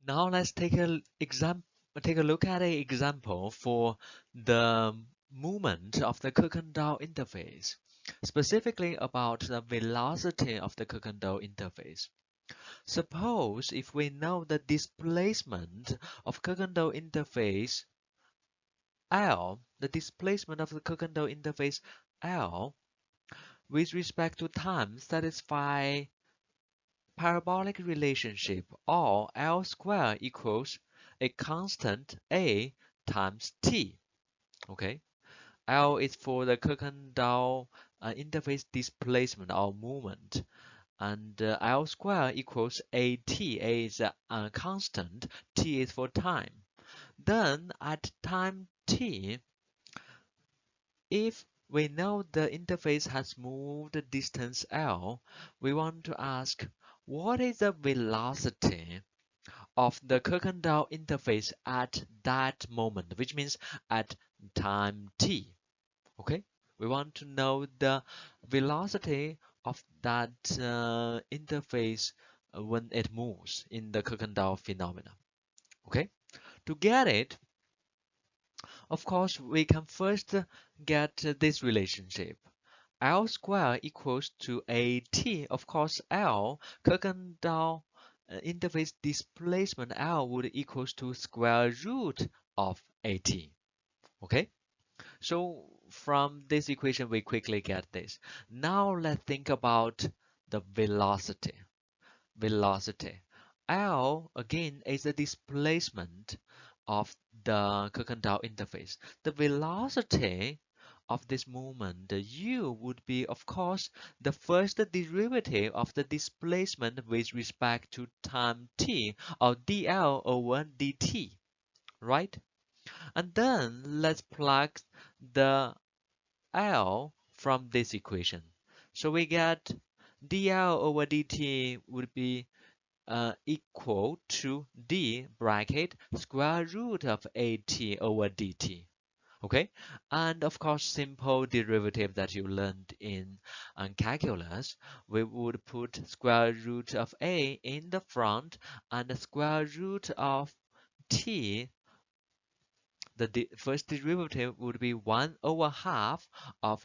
Now let's take a look at an example for the movement of the Kirkendal interface, specifically about the velocity of the Kirkendal interface. Suppose if we know the displacement of Kirkendal interface L, the displacement of the Kirkendal interface L with respect to time satisfy parabolic relationship, or L squared equals a constant A times T. Okay, L is for the Kirkendal interface displacement or movement, and L squared equals AT. A is a constant, T is for time. Then at time T, if we know the interface has moved the distance L, we want to ask what is the velocity of the Kirkendal interface at that moment, which means at time t. Okay, we want to know the velocity of that interface when it moves in the Kirkendal phenomena. Okay, to get it, of course, we can first get this relationship. L squared equals to AT. Of course, L, Kirkendal interface displacement L would equals to square root of AT. Okay? So from this equation, we quickly get this. Now let's think about the velocity. Velocity. L, again, is the displacement of the Kirkendal interface. The velocity of this movement, the u would be, of course, the first derivative of the displacement with respect to time t, or dl over dt, right? And then let's plug the l from this equation. So we get dl over dt would be equal to d bracket square root of at over dt. Okay, and of course, simple derivative that you learned in calculus, we would put square root of a in the front and the square root of t. The first derivative would be 1 over half of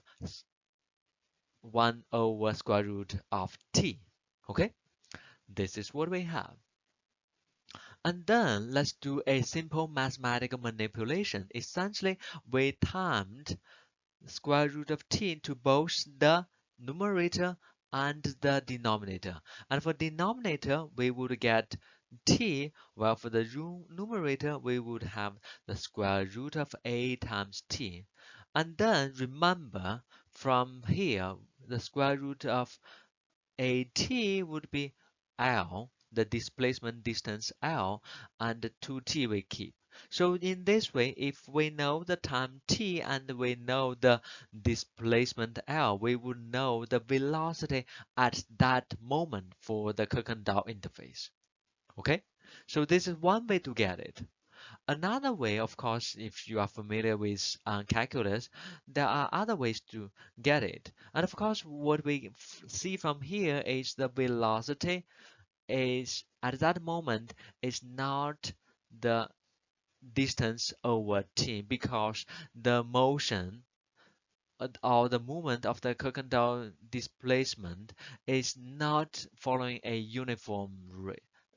1 over square root of t. Okay, this is what we have. And then let's do a simple mathematical manipulation. Essentially, we timed square root of t to both the numerator and the denominator. And for denominator, we would get t, while for the numerator, we would have the square root of a times t. And then remember, from here, the square root of at would be L, the displacement distance L, and the 2t we keep. So in this way, if we know the time t and we know the displacement L, we would know the velocity at that moment for the Kirkendal interface. Okay? So this is one way to get it. Another way, of course, if you are familiar with calculus, there are other ways to get it. And of course, what we see from here is the velocity is at that moment is not the distance over t, because the motion or the movement of the Kirkendal displacement is not following a uniform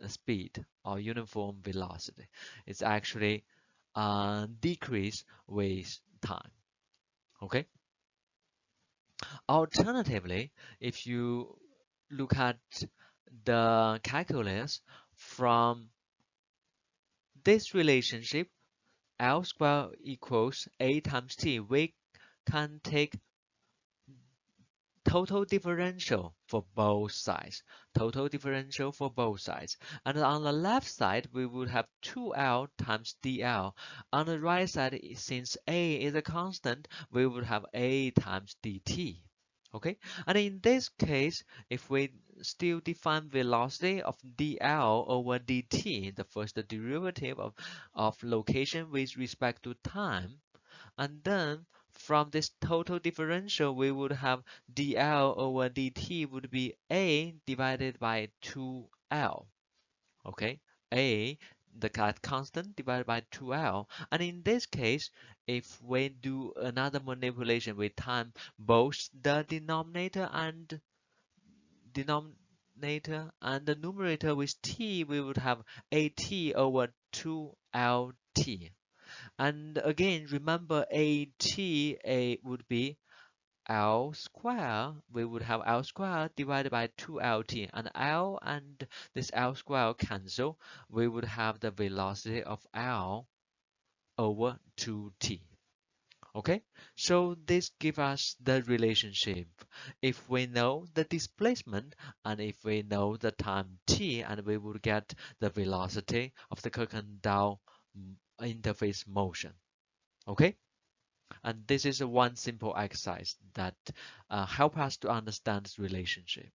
speed or uniform velocity. It's actually decrease with time. Okay. Alternatively, if you look at the calculus from this relationship, L squared equals A times T, we can take total differential for both sides. Total differential for both sides. And on the left side, we would have 2L times dl. On the right side, since A is a constant, we would have A times dt. Okay, and in this case, if we still define velocity of dl over dt, the first derivative of location with respect to time, and then from this total differential, we would have dl over dt would be a divided by 2l. Okay, a the constant divided by 2L. And in this case, if we do another manipulation with time, both the denominator and the numerator with t, we would have AT over 2LT. And again, remember AT would be L square. We would have L square divided by 2LT, and L and this L square cancel. We would have the velocity of L over 2T. Okay, so this gives us the relationship. If we know the displacement and if we know the time t, and we will get the velocity of the Kirkendal interface motion. Okay, and this is one simple exercise that help us to understand this relationship.